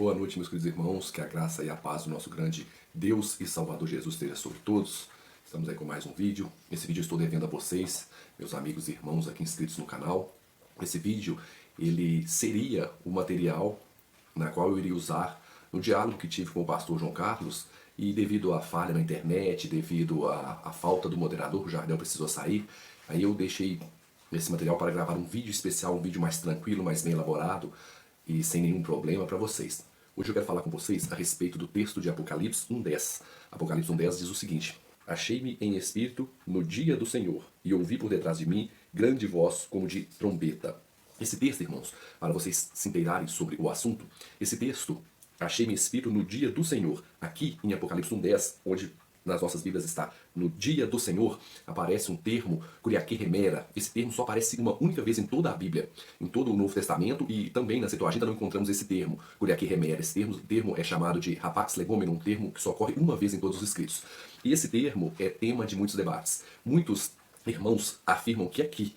Boa noite, meus queridos irmãos, que a graça e a paz do nosso grande Deus e Salvador Jesus esteja sobre todos. Estamos aí com mais um vídeo. Esse vídeo eu estou devendo a vocês, meus amigos e irmãos aqui inscritos no canal. Esse vídeo, ele seria o material na qual eu iria usar no diálogo que tive com o pastor João Carlos, e devido à falha na internet, devido à falta do moderador, o Jardel precisou sair, aí eu deixei esse material para gravar um vídeo especial, um vídeo mais tranquilo, mais bem elaborado e sem nenhum problema para vocês. Hoje eu quero falar com vocês a respeito do texto de Apocalipse 1:10. Apocalipse 1:10 diz o seguinte: Achei-me em espírito no dia do Senhor, e ouvi por detrás de mim grande voz como de trombeta. Esse texto, irmãos, para vocês se inteirarem sobre o assunto, esse texto, achei-me em espírito no dia do Senhor, aqui em Apocalipse 1:10, onde nas nossas Bíblias está no dia do Senhor, aparece um termo, kuriake remera. Esse termo só aparece uma única vez em toda a Bíblia, em todo o Novo Testamento, e também na Septuaginta não encontramos esse termo, kuriake remera. Esse termo é chamado de rapax legomenon, um termo que só ocorre uma vez em todos os escritos. E esse termo é tema de muitos debates. Muitos irmãos afirmam que aqui,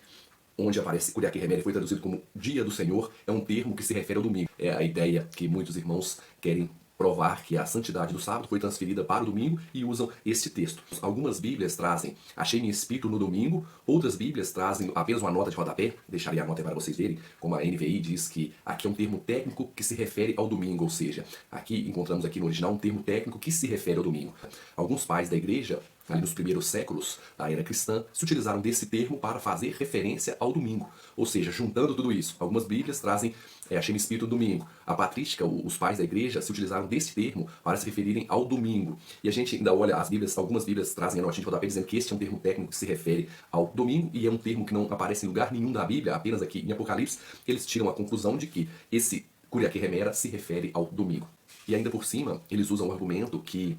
onde aparece kuriake remera e foi traduzido como dia do Senhor, é um termo que se refere ao domingo. É a ideia que muitos irmãos querem provar que a santidade do sábado foi transferida para o domingo e usam este texto. Algumas Bíblias trazem achei-me em espírito no domingo, outras Bíblias trazem apenas uma nota de rodapé, deixarei a nota para vocês verem, como a NVI diz que aqui é um termo técnico que se refere ao domingo, ou seja, aqui encontramos aqui no original um termo técnico que se refere ao domingo. Alguns pais da igreja, ali nos primeiros séculos da era cristã, se utilizaram desse termo para fazer referência ao domingo. Ou seja, juntando tudo isso, algumas Bíblias trazem achei-me espírito no domingo. A patrística, os pais da igreja, se utilizaram desse termo para se referirem ao domingo. E a gente ainda olha as Bíblias, algumas Bíblias trazem a notinha de rodapé dizendo que este é um termo técnico que se refere ao domingo, e é um termo que não aparece em lugar nenhum da Bíblia, apenas aqui em Apocalipse. Eles tiram a conclusão de que esse kuriake remera se refere ao domingo. E ainda por cima, eles usam o argumento que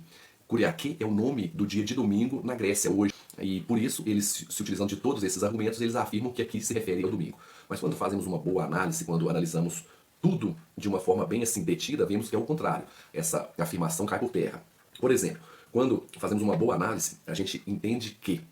kuriake é o nome do dia de domingo na Grécia hoje. E por isso, eles, se utilizando de todos esses argumentos, eles afirmam que aqui se refere ao domingo. Mas quando fazemos uma boa análise, quando analisamos tudo de uma forma bem assim detida, vemos que é o contrário. Essa afirmação cai por terra. Por exemplo, quando fazemos uma boa análise, a gente entende que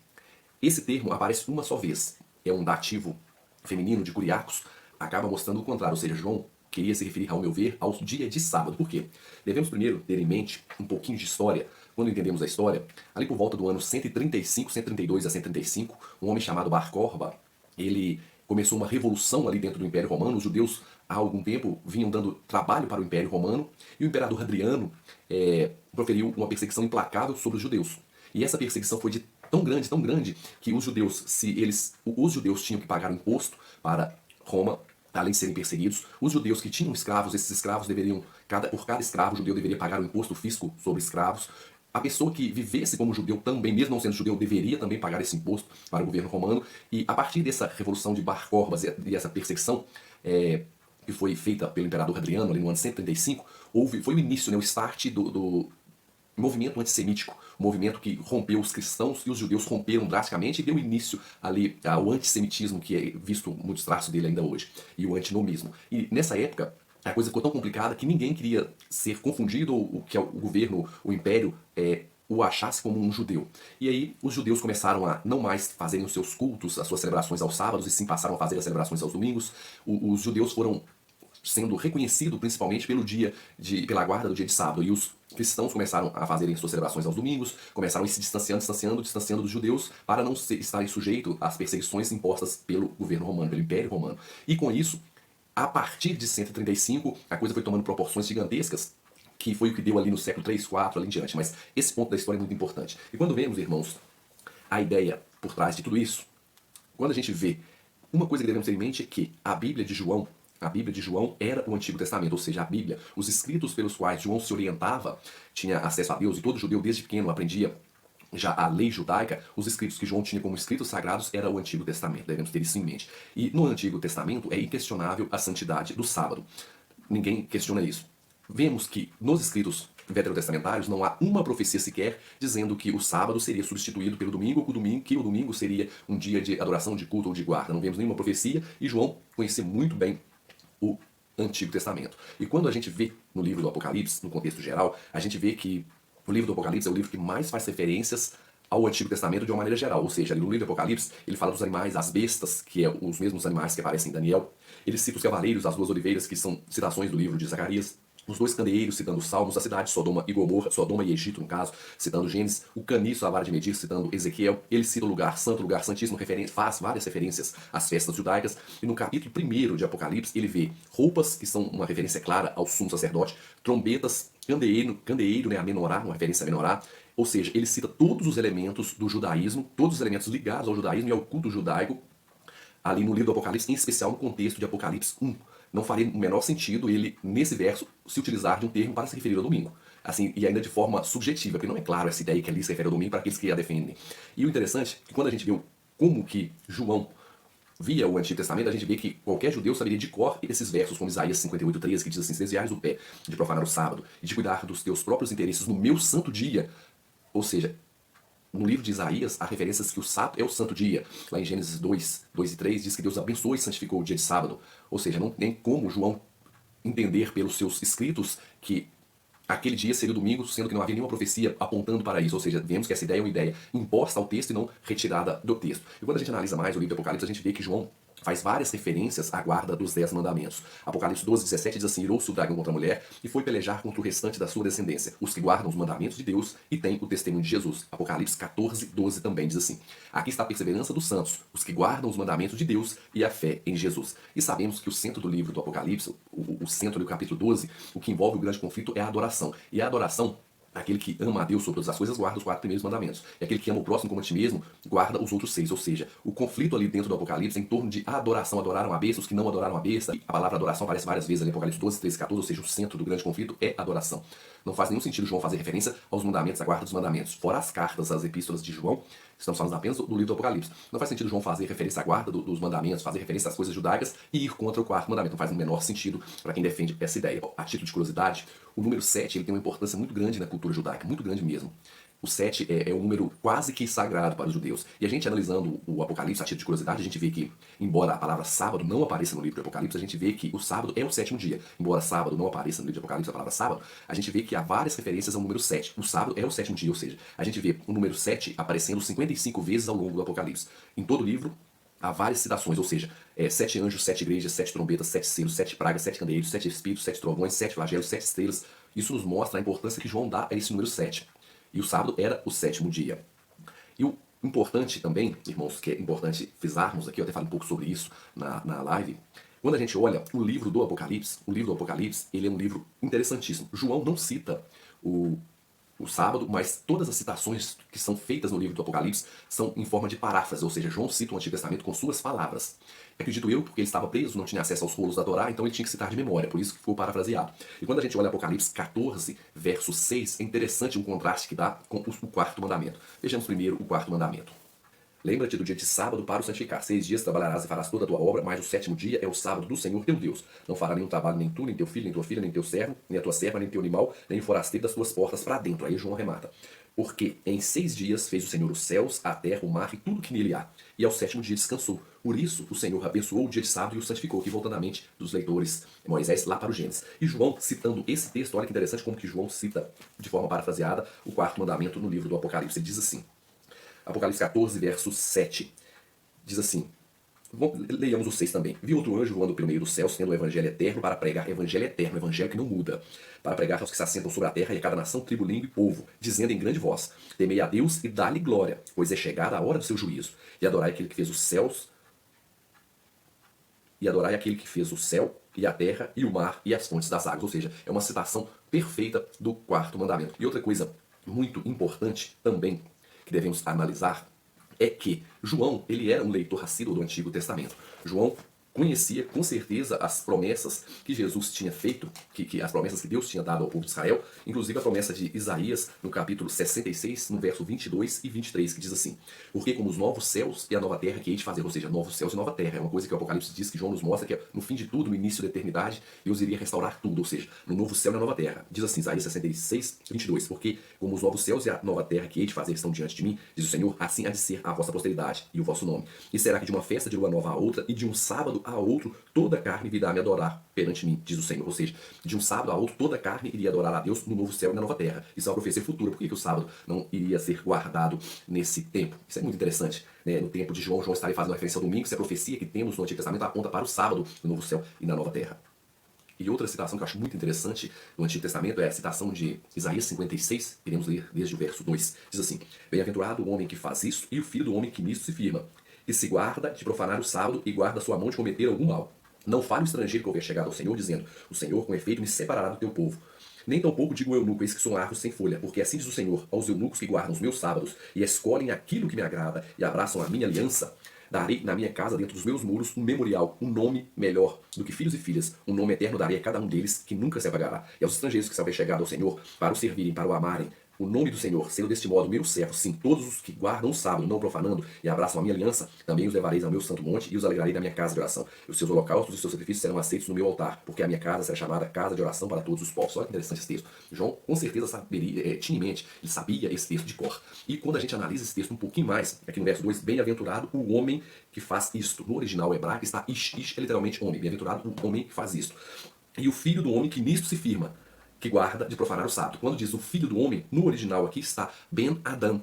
esse termo aparece uma só vez. É um dativo feminino de kuriakos, acaba mostrando o contrário. Ou seja, João queria se referir, ao meu ver, ao dia de sábado. Por quê? Devemos primeiro ter em mente um pouquinho de história. Quando entendemos a história, ali por volta do ano 135, 132 a 135, um homem chamado Bar Korba, ele começou uma revolução ali dentro do Império Romano. Os judeus há algum tempo vinham dando trabalho para o Império Romano, e o imperador Adriano proferiu uma perseguição implacável sobre os judeus. E essa perseguição foi de tão grande, que os judeus tinham que pagar um imposto para Roma, além de serem perseguidos. Os judeus que tinham escravos, esses escravos deveriam, por cada escravo, o judeu deveria pagar um imposto fisco sobre escravos. A pessoa que vivesse como judeu também, mesmo não sendo judeu, deveria também pagar esse imposto para o governo romano. E a partir dessa revolução de Bar Korbas e essa perseguição que foi feita pelo imperador Adriano ali no ano 135, foi o início, né, o start do movimento antissemítico, um movimento que rompeu os cristãos, e os judeus romperam drasticamente e deu início ali ao antissemitismo, que é visto muitos traços dele ainda hoje, e o antinomismo. E nessa época a coisa ficou tão complicada que ninguém queria ser confundido, ou que o governo, o império, o achasse como um judeu. E aí os judeus começaram a não mais fazerem os seus cultos, as suas celebrações aos sábados, e sim passaram a fazer as celebrações aos domingos. Os judeus foram sendo reconhecidos principalmente pela guarda do dia de sábado, e os cristãos começaram a fazerem suas celebrações aos domingos, começaram a ir se distanciando dos judeus para não estarem sujeitos às perseguições impostas pelo governo romano, pelo Império Romano. E com isso, a partir de 135, a coisa foi tomando proporções gigantescas, que foi o que deu ali no século 3, 4, ali em diante. Mas esse ponto da história é muito importante. E quando vemos, irmãos, a ideia por trás de tudo isso, quando a gente vê, uma coisa que devemos ter em mente é que a Bíblia de João era o Antigo Testamento, ou seja, a Bíblia, os escritos pelos quais João se orientava, tinha acesso a Deus, e todo judeu desde pequeno aprendia já a lei judaica. Os escritos que João tinha como escritos sagrados era o Antigo Testamento, devemos ter isso em mente. E no Antigo Testamento é inquestionável a santidade do sábado. Ninguém questiona isso. Vemos que nos escritos veterotestamentários não há uma profecia sequer dizendo que o sábado seria substituído pelo domingo, ou que o domingo seria um dia de adoração, de culto ou de guarda. Não vemos nenhuma profecia, e João conhecia muito bem o Antigo Testamento. E quando a gente vê no livro do Apocalipse, no contexto geral, a gente vê que o livro do Apocalipse é o livro que mais faz referências ao Antigo Testamento de uma maneira geral. Ou seja, no livro do Apocalipse, ele fala dos animais, as bestas, que é os mesmos animais que aparecem em Daniel. Ele cita os cavaleiros, as duas oliveiras, que são citações do livro de Zacarias. os dois candeeiros, citando os Salmos, a cidade de Sodoma e Gomorra, Sodoma e Egito, no caso, citando Gênesis, o caniço, a vara de medir, citando Ezequiel, ele cita o lugar santo, o lugar santíssimo, faz várias referências às festas judaicas, e no capítulo 1 de Apocalipse, ele vê roupas, que são uma referência clara ao sumo sacerdote, trombetas, candeeiro, né, a menorá, uma referência a menorá, ou seja, ele cita todos os elementos do judaísmo, todos os elementos ligados ao judaísmo e ao culto judaico, ali no livro do Apocalipse, em especial no contexto de Apocalipse 1. Não faria o menor sentido ele, nesse verso, se utilizar de um termo para se referir ao domingo. Assim, e ainda de forma subjetiva, porque não é claro essa ideia que ali se refere ao domingo para aqueles que a defendem. E o interessante é que quando a gente vê como que João via o Antigo Testamento, a gente vê que qualquer judeu saberia de cor esses versos, como Isaías 58:13, que diz assim: desviais o pé de profanar o sábado e de cuidar dos teus próprios interesses no meu santo dia. Ou seja, no livro de Isaías, há referências que o sábado é o santo dia. Lá em Gênesis 2 e 3, diz que Deus abençoou e santificou o dia de sábado. Ou seja, não tem como João entender pelos seus escritos que aquele dia seria o domingo, sendo que não havia nenhuma profecia apontando para isso. Ou seja, vemos que essa ideia é uma ideia imposta ao texto e não retirada do texto. E quando a gente analisa mais o livro do Apocalipse, a gente vê que João faz várias referências à guarda dos 10 mandamentos. Apocalipse 12:17 diz assim: irou-se o dragão contra a mulher e foi pelejar contra o restante da sua descendência, os que guardam os mandamentos de Deus e têm o testemunho de Jesus. Apocalipse 14:12 também diz assim: aqui está a perseverança dos santos, os que guardam os mandamentos de Deus e a fé em Jesus. E sabemos que o centro do livro do Apocalipse, o centro do capítulo 12, o que envolve o grande conflito é a adoração. E a adoração, aquele que ama a Deus sobre todas as coisas guarda os 4 primeiros mandamentos. E aquele que ama o próximo como a ti mesmo guarda os outros 6. Ou seja, o conflito ali dentro do Apocalipse é em torno de adoração. Adoraram a besta, os que não adoraram a besta. A palavra adoração aparece várias vezes ali em Apocalipse 12, 13, 14. Ou seja, o centro do grande conflito é adoração. Não faz nenhum sentido João fazer referência aos mandamentos, à guarda dos mandamentos. Fora as cartas, as epístolas de João, estamos falando apenas do livro do Apocalipse. Não faz sentido João fazer referência à guarda dos mandamentos, fazer referência às coisas judaicas e ir contra o 4º mandamento. Não faz o menor sentido para quem defende essa ideia. A título de curiosidade, o número 7 ele tem uma importância muito grande na cultura judaica, muito grande mesmo. O 7 é um número quase que sagrado para os judeus. E a gente analisando o Apocalipse, a título de curiosidade, a gente vê que, embora a palavra sábado não apareça no livro do Apocalipse, a gente vê que o sábado é o 7º dia. Embora sábado não apareça no livro do Apocalipse a palavra sábado, a gente vê que há várias referências ao número 7. O sábado é o 7º dia, ou seja, a gente vê o número 7 aparecendo 55 vezes ao longo do Apocalipse. Em todo o livro, há várias citações, ou seja, 7 anjos, 7 igrejas, 7 trombetas, 7 selos, 7 pragas, 7 candeeiros, 7 espíritos, 7 trovões, 7 flagelos, 7 estrelas. Isso nos mostra a importância que João dá a esse número 7. E o sábado era o 7º dia. E o importante também, irmãos, que é importante frisarmos aqui, eu até falei um pouco sobre isso na live, quando a gente olha o livro do Apocalipse, ele é um livro interessantíssimo. João não cita o sábado, mas todas as citações que são feitas no livro do Apocalipse são em forma de paráfrase, ou seja, João cita o Antigo Testamento com suas palavras. Acredito eu, porque ele estava preso, não tinha acesso aos rolos da Torá, então ele tinha que citar de memória, por isso que ficou parafraseado. E quando a gente olha Apocalipse 14, verso 6, é interessante um contraste que dá com o 4º mandamento. Vejamos primeiro o 4º mandamento. Lembra-te do dia de sábado para o santificar. 6 dias trabalharás e farás toda a tua obra, mas o 7º dia é o sábado do Senhor teu Deus. Não fará nenhum trabalho, nem tu, nem teu filho, nem tua filha, nem teu servo, nem a tua serva, nem teu animal, nem o forasteiro das tuas portas para dentro. Aí João remata. Porque em 6 dias fez o Senhor os céus, a terra, o mar e tudo que nele há. E ao 7º dia descansou. Por isso o Senhor abençoou o dia de sábado e o santificou. Aqui voltando à mente dos leitores Moisés lá para o Gênesis. E João, citando esse texto, olha que interessante como que João cita de forma parafraseada o 4º mandamento no livro do Apocalipse. Ele diz assim, Apocalipse 14, verso 7. Diz assim, leiamos o 6 também. Vi outro anjo voando pelo meio dos céus, tendo o evangelho eterno para pregar, evangelho eterno, evangelho que não muda, para pregar aos que se assentam sobre a terra e a cada nação, tribo, língua e povo, dizendo em grande voz, temei a Deus e dá-lhe glória, pois é chegada a hora do seu juízo, e adorai aquele que fez os céus, e adorai aquele que fez o céu e a terra e o mar e as fontes das águas. Ou seja, é uma citação perfeita do 4º mandamento. E outra coisa muito importante também que devemos analisar é que João, ele era um leitor assíduo do Antigo Testamento. João conhecia com certeza as promessas que Jesus tinha feito, as promessas que Deus tinha dado ao povo de Israel, inclusive a promessa de Isaías no capítulo 66, no verso 22 e 23, que diz assim, porque como os novos céus e a nova terra que hei de fazer, ou seja, novos céus e nova terra, é uma coisa que o Apocalipse diz, que João nos mostra, que no fim de tudo, no início da eternidade, Deus iria restaurar tudo, ou seja, no novo céu e na nova terra. Diz assim, Isaías 66, 22, porque como os novos céus e a nova terra que hei de fazer estão diante de mim, diz o Senhor, assim há de ser a vossa posteridade e o vosso nome. E será que de uma festa de lua nova a outra e de um sábado a outro, toda a carne virá me adorar perante mim, diz o Senhor. Ou seja, de um sábado a outro, toda a carne iria adorar a Deus no novo céu e na nova terra. Isso é uma profecia futura. Por que o sábado não iria ser guardado nesse tempo? Isso é muito interessante. Né? No tempo de João, João estaria fazendo referência ao domingo, se a profecia que temos no Antigo Testamento aponta para o sábado, no novo céu e na nova terra. E outra citação que eu acho muito interessante do Antigo Testamento é a citação de Isaías 56, iremos ler desde o verso 2. Diz assim: Bem-aventurado o homem que faz isso e o filho do homem que nisso se firma, e se guarda de profanar o sábado e guarda sua mão de cometer algum mal. Não fale o estrangeiro que houver chegado ao Senhor, dizendo: O Senhor com efeito me separará do teu povo. Nem tampouco digo ao eunuco, eis que são árvores sem folha, porque assim diz o Senhor, aos eunucos que guardam os meus sábados, e escolhem aquilo que me agrada, e abraçam a minha aliança, darei na minha casa, dentro dos meus muros, um memorial, um nome melhor do que filhos e filhas, um nome eterno darei a cada um deles, que nunca se apagará. E aos estrangeiros que se haver chegado ao Senhor, para o servirem, para o amarem, o nome do Senhor, sendo deste modo meus servos, sim, todos os que guardam o sábado, não profanando, e abraçam a minha aliança, também os levareis ao meu santo monte, e os alegrarei da minha casa de oração. E os seus holocaustos e os seus sacrifícios serão aceitos no meu altar, porque a minha casa será chamada casa de oração para todos os povos. Olha que interessante esse texto. João, com certeza, tinha em mente, ele sabia esse texto de cor. E quando a gente analisa esse texto um pouquinho mais, aqui no verso 2, bem-aventurado o homem que faz isto. No original hebraico está ish é literalmente homem. Bem-aventurado o homem que faz isto. E o filho do homem que nisto se firma, que guarda de profanar o sábado. Quando diz o filho do homem, no original aqui está Ben-Adão,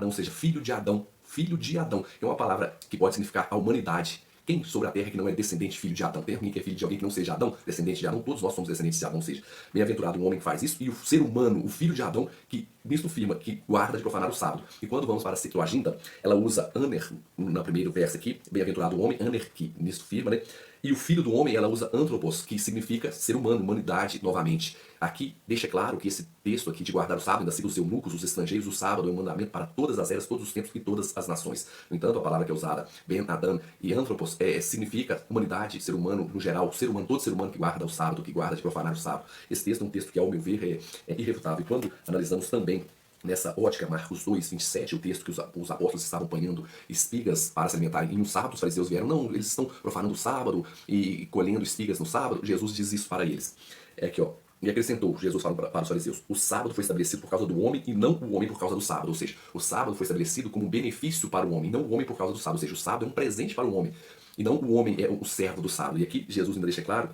ou seja, filho de Adão. Filho de Adão. É uma palavra que pode significar a humanidade. Quem sobre a terra que não é descendente, filho de Adão? Tem alguém que é filho de alguém que não seja Adão? Descendente de Adão? Todos nós somos descendentes de Adão, ou seja, bem-aventurado o homem que faz isso, e o ser humano, o filho de Adão, que nisto firma, que guarda de profanar o sábado. E quando vamos para a Septuaginta, ela usa aner, no primeiro verso aqui, bem-aventurado o homem, aner, que nisto firma, né? E o filho do homem, ela usa anthropos, que significa ser humano, humanidade, novamente. Aqui deixa claro que esse texto aqui de guardar o sábado, ainda siga os eunucos, os estrangeiros, o sábado é um mandamento para todas as eras, todos os tempos e todas as nações. No entanto, a palavra que é usada, Ben Adam e anthropos, significa humanidade, ser humano no geral, ser humano, todo ser humano que guarda o sábado, que guarda de profanar o sábado. Esse texto é um texto que, ao meu ver, é irrefutável. E quando analisamos também nessa ótica, Marcos 2, 27, o texto que os apóstolos estavam apanhando espigas para se alimentarem. E no sábado os fariseus vieram, não, eles estão profanando o sábado e colhendo espigas no sábado. Jesus diz isso para eles. É aqui, ó. E acrescentou, Jesus fala para os fariseus, o sábado foi estabelecido por causa do homem e não o homem por causa do sábado. Ou seja, o sábado foi estabelecido como benefício para o homem, não o homem por causa do sábado. Ou seja, o sábado é um presente para o homem. E não o homem é o servo do sábado. E aqui Jesus ainda deixa claro,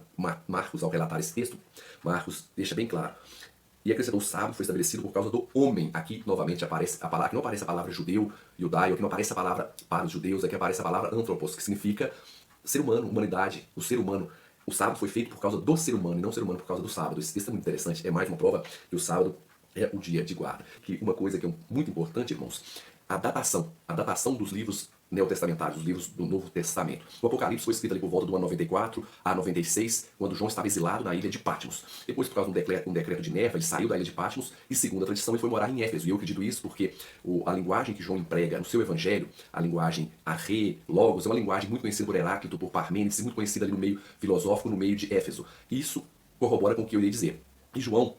Marcos, ao relatar esse texto, Marcos deixa bem claro. E acrescentou, o sábado foi estabelecido por causa do homem. Aqui, novamente, aparece a palavra, aqui não aparece a palavra judeu, judaico, aqui não aparece a palavra para os judeus, aqui aparece a palavra anthropos, que significa ser humano, humanidade, o ser humano. O sábado foi feito por causa do ser humano e não o ser humano por causa do sábado. Esse texto é muito interessante, é mais uma prova que o sábado é o dia de guarda. Que uma coisa que é muito importante, irmãos, a datação dos livros neotestamentários, os livros do Novo Testamento. O Apocalipse foi escrito ali por volta do ano 94 a 96, quando João estava exilado na ilha de Patmos. Depois, por causa de um decreto de Nerva, ele saiu da ilha de Patmos e, segundo a tradição, ele foi morar em Éfeso. E eu acredito isso porque a linguagem que João emprega no seu evangelho, a linguagem arre, logos, é uma linguagem muito conhecida por Heráclito, por Parmênides, muito conhecida ali no meio filosófico, no meio de Éfeso. Isso corrobora com o que eu irei dizer. E João,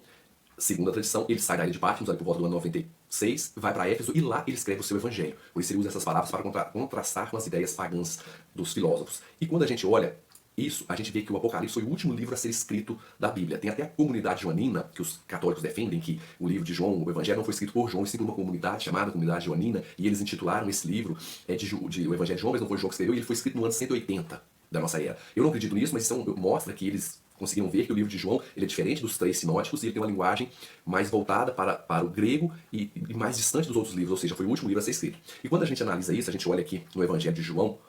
segundo a tradição, ele sai da ilha de Patmos, ali por volta do ano 96, vai para Éfeso e lá ele escreve o seu evangelho. Por isso ele usa essas palavras para contrastar com as ideias pagãs dos filósofos. E quando a gente olha isso, a gente vê que o Apocalipse foi o último livro a ser escrito da Bíblia. Tem até a comunidade joanina, que os católicos defendem que o livro de João, o evangelho, não foi escrito por João, e sim por uma comunidade chamada Comunidade Joanina, e eles intitularam esse livro o Evangelho de João, mas não foi João que escreveu, e ele foi escrito no ano 180 da nossa era. Eu não acredito nisso, mas isso mostra que eles conseguiram ver que o livro de João ele é diferente dos três sinóticos e ele tem uma linguagem mais voltada para o grego e mais distante dos outros livros, ou seja, foi o último livro a ser escrito. E quando a gente analisa isso, a gente olha aqui no Evangelho de João,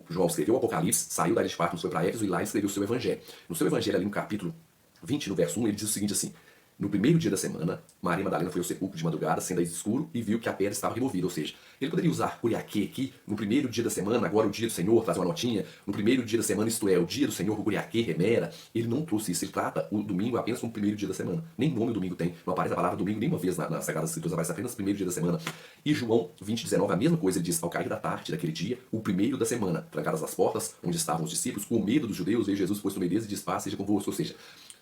João escreveu o Apocalipse, saiu da ilha de Patmos, foi para Éfeso e lá escreveu o seu Evangelho. No seu Evangelho, ali no capítulo 20, no verso 1, ele diz o seguinte assim: no primeiro dia da semana, Maria Madalena foi ao sepulcro de madrugada, sendo ainda escuro, e viu que a pedra estava removida. Ou seja, ele poderia usar curiaque aqui, no primeiro dia da semana, agora o dia do Senhor, trazer uma notinha, no primeiro dia da semana, isto é, o dia do Senhor, o curiaque, remera. Ele não trouxe isso, ele trata o domingo apenas como o primeiro dia da semana. Nem nome o domingo tem, não aparece a palavra domingo nenhuma vez nas Sagradas Escrituras, aparece apenas o primeiro dia da semana. E João 20, 19, a mesma coisa, ele diz, ao cair da tarde daquele dia, o primeiro da semana, trancadas as portas, onde estavam os discípulos, com medo dos judeus, veio Jesus, posto no meio deles e diz, paz seja convosco. Ou seja,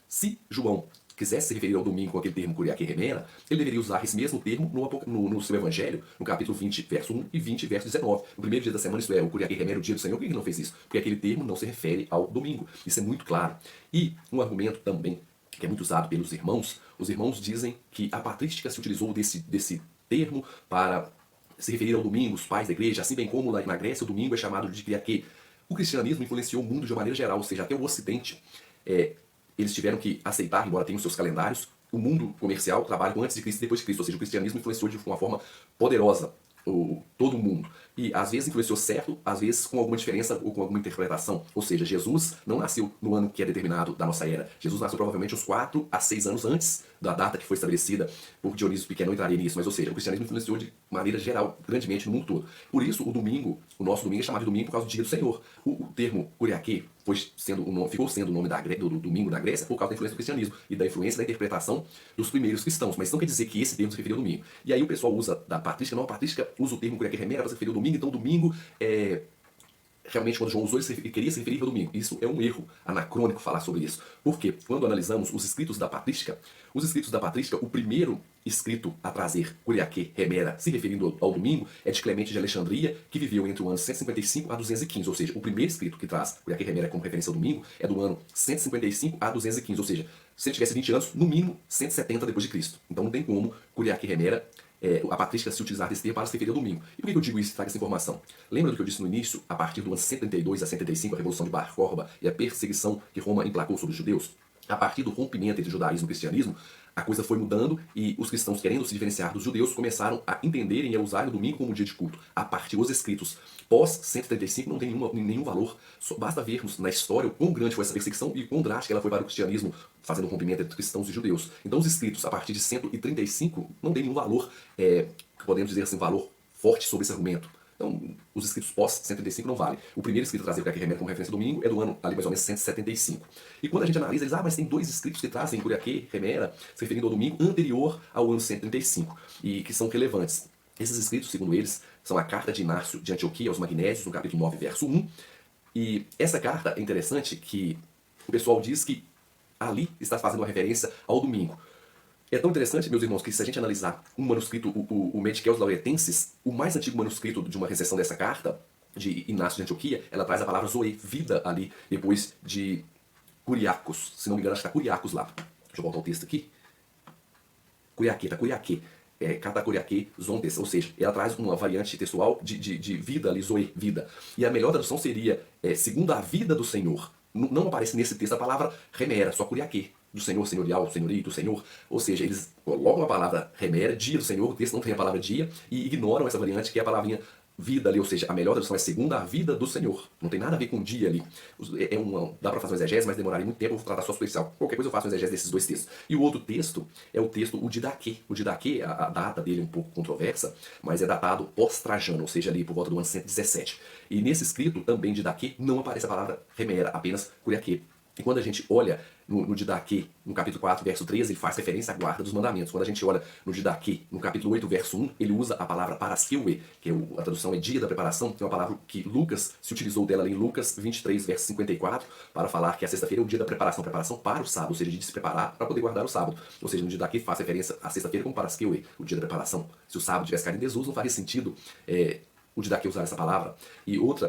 se João quisesse se referir ao domingo com aquele termo curiaque remera, ele deveria usar esse mesmo termo no seu evangelho, no capítulo 20, verso 1 e 20, verso 19. No primeiro dia da semana, isso é, o curiaque remera, o dia do Senhor. Por que ele não fez isso? Porque aquele termo não se refere ao domingo. Isso é muito claro. E um argumento também que é muito usado pelos irmãos, os irmãos dizem que a patrística se utilizou desse termo para se referir ao domingo, os pais da igreja, assim bem como na Grécia o domingo é chamado de curiaque. O cristianismo influenciou o mundo de uma maneira geral, ou seja, até o Ocidente, eles tiveram que aceitar, embora tenham seus calendários, o mundo comercial trabalha com antes de Cristo e depois de Cristo, ou seja, o cristianismo influenciou de uma forma poderosa todo mundo. E às vezes influenciou certo, às vezes com alguma diferença ou com alguma interpretação. Ou seja, Jesus não nasceu no ano que é determinado da nossa era. Jesus nasceu provavelmente uns 4 a 6 anos antes da data que foi estabelecida por Dionísio Pequeno, não entraria nisso, mas ou seja, o cristianismo influenciou de maneira geral, grandemente no mundo todo. Por isso, o domingo, o nosso domingo é chamado de domingo por causa do dia do Senhor. O termo Kuriake ficou sendo o nome do domingo da Grécia por causa da influência do cristianismo e da influência da interpretação dos primeiros cristãos. Mas isso não quer dizer que esse termo se referia ao domingo. E aí o pessoal usa da patrística, não, a patrística usa o termo Kuriake Remera para se referir ao domingo, então domingo é... Realmente, quando João usou, ele queria se referir ao domingo. Isso é um erro anacrônico falar sobre isso. Porque, quando analisamos os escritos da patrística, o primeiro escrito a trazer Kuriake Remera, se referindo ao domingo, é de Clemente de Alexandria, que viveu entre o ano 155 a 215. Ou seja, o primeiro escrito que traz Kuriake Remera como referência ao domingo é do ano 155 a 215. Ou seja, se ele tivesse 20 anos, no mínimo 170 depois de Cristo. Então não tem como Kuriake Remera a patrística se utilizar desse termo para se referir ao domingo. E por que eu digo isso e trago essa informação? Lembra do que eu disse no início, a partir do ano 132 a 135, a Revolução de Bar Korba e a perseguição que Roma emplacou sobre os judeus? A partir do rompimento entre judaísmo e cristianismo, a coisa foi mudando e os cristãos, querendo se diferenciar dos judeus, começaram a entenderem e a usar o domingo como dia de culto. A partir dos escritos pós-135 não tem nenhum valor. Só basta vermos na história o quão grande foi essa perseguição e o quão drástica ela foi para o cristianismo, fazendo um rompimento entre cristãos e judeus. Então os escritos a partir de 135 não tem nenhum valor, podemos dizer assim, valor forte sobre esse argumento. Então, os escritos pós-135 não valem. O primeiro escrito a trazer o Kuriake Remera como referência domingo é do ano ali mais ou menos 175. E quando a gente analisa, eles, mas tem 2 escritos que trazem Kuriake Remera se referindo ao domingo anterior ao ano 135 e que são relevantes. Esses escritos, segundo eles, são a carta de Inácio de Antioquia aos Magnésios, no capítulo 9, verso 1. E essa carta é interessante que o pessoal diz que ali está fazendo uma referência ao domingo. É tão interessante, meus irmãos, que se a gente analisar um manuscrito, o Mediceus Lauretensis, o mais antigo manuscrito de uma recepção dessa carta, de Inácio de Antioquia, ela traz a palavra zoe, vida, ali, depois de Kuriakos. Se não me engano, acho que está Kuriakos lá. Deixa eu voltar o texto aqui. Kuriake, tá Kuriake. Kata Kuriake Zontes, ou seja, ela traz uma variante textual de vida, ali, zoe, vida. E a melhor tradução seria, segundo a vida do Senhor. Não aparece nesse texto a palavra remera, só Kuriake. Do Senhor, senhorial, senhorito, Senhor. Ou seja, eles colocam a palavra remera, dia do Senhor, o texto não tem a palavra dia, e ignoram essa variante que é a palavrinha vida ali, ou seja, a melhor tradução é segundo a vida do Senhor. Não tem nada a ver com dia ali. Dá para fazer um exegese, mas demoraria muito tempo, eu vou tratar só superficial. Qualquer coisa eu faço um exegese desses 2 textos. E o outro texto é o texto, o Didaquê. O Didaquê, a data dele é um pouco controversa, mas é datado pós-Trajano, ou seja, ali por volta do ano 117. E nesse escrito, também Didaquê, não aparece a palavra remera, apenas Kuriake. E quando a gente olha no Didaquê, no capítulo 4, verso 13, ele faz referência à guarda dos mandamentos. Quando a gente olha no Didaquê, no capítulo 8, verso 1, ele usa a palavra paraskeuê, que a tradução é dia da preparação, que é uma palavra que Lucas se utilizou dela ali em Lucas 23, verso 54, para falar que a sexta-feira é o dia da preparação, preparação para o sábado, ou seja, de se preparar para poder guardar o sábado. Ou seja, no Didaquê faz referência à sexta-feira como paraskeuê, o dia da preparação. Se o sábado tivesse caído em desuso, não faria sentido o Didaquê usar essa palavra. E outro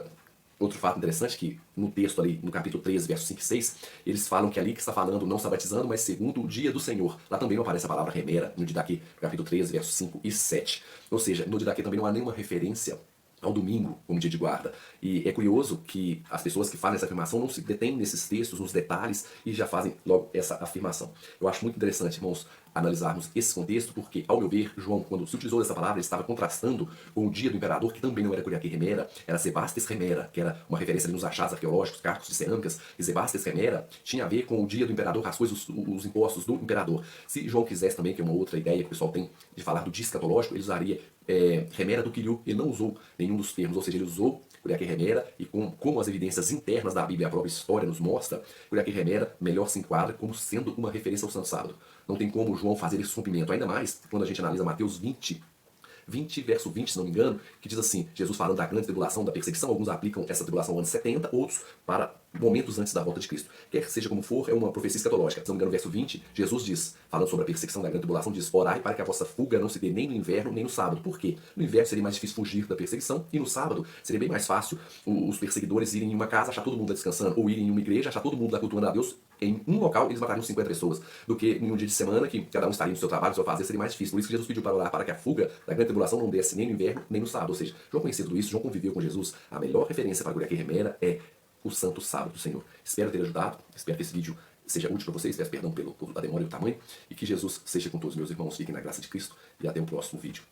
fato interessante que no texto ali, no capítulo 13, versos 5 e 6, eles falam que ali que está falando não sabatizando, mas segundo o dia do Senhor. Lá também não aparece a palavra remera, no Didaquê, capítulo 13, versos 5 e 7. Ou seja, no Didaquê também não há nenhuma referência ao domingo como dia de guarda. E é curioso que as pessoas que fazem essa afirmação não se detêm nesses textos, nos detalhes, e já fazem logo essa afirmação. Eu acho muito interessante, irmãos, analisarmos esse contexto, porque, ao meu ver, João, quando se utilizou dessa palavra, ele estava contrastando com o dia do imperador, que também não era Kuriake Remera, era Sebastes Remera, que era uma referência ali nos achados arqueológicos, cacos de cerâmicas, e Sebastes Remera tinha a ver com o dia do imperador, as coisas, os impostos do imperador. Se João quisesse também, que é uma outra ideia que o pessoal tem de falar do dia escatológico, ele usaria remera do Quiriu, ele não usou nenhum dos termos, ou seja, ele usou Kuriake Remera, e como as evidências internas da Bíblia, a própria história nos mostra, Kuriake Remera melhor se enquadra como sendo uma referência ao Santo Sábado. Não tem como João fazer esse rompimento, ainda mais quando a gente analisa Mateus 20, verso 20, se não me engano, que diz assim, Jesus falando da grande tribulação, da perseguição, alguns aplicam essa tribulação anos 70, outros para momentos antes da volta de Cristo. Quer seja como for, é uma profecia escatológica. Se não me engano, verso 20, Jesus diz, falando sobre a perseguição da grande tribulação, diz, orai para que a vossa fuga não se dê nem no inverno, nem no sábado. Por quê? No inverno seria mais difícil fugir da perseguição, e no sábado seria bem mais fácil os perseguidores irem em uma casa, achar todo mundo lá descansando, ou irem em uma igreja, achar todo mundo lá cultuando a Deus. Em um local, eles matariam 50 pessoas, do que em um dia de semana, que cada um estaria no seu trabalho, no seu fazer, seria mais difícil. Por isso que Jesus pediu para orar para que a fuga da grande tribulação não desse nem no inverno, nem no sábado. Ou seja, João conhecia tudo isso, João conviveu com Jesus. A melhor referência para Kuriake Remera é o Santo Sábado do Senhor. Espero ter ajudado, espero que esse vídeo seja útil para vocês, peço perdão pela demora e o tamanho, e que Jesus seja com todos meus irmãos, fiquem na graça de Cristo, e até o próximo vídeo.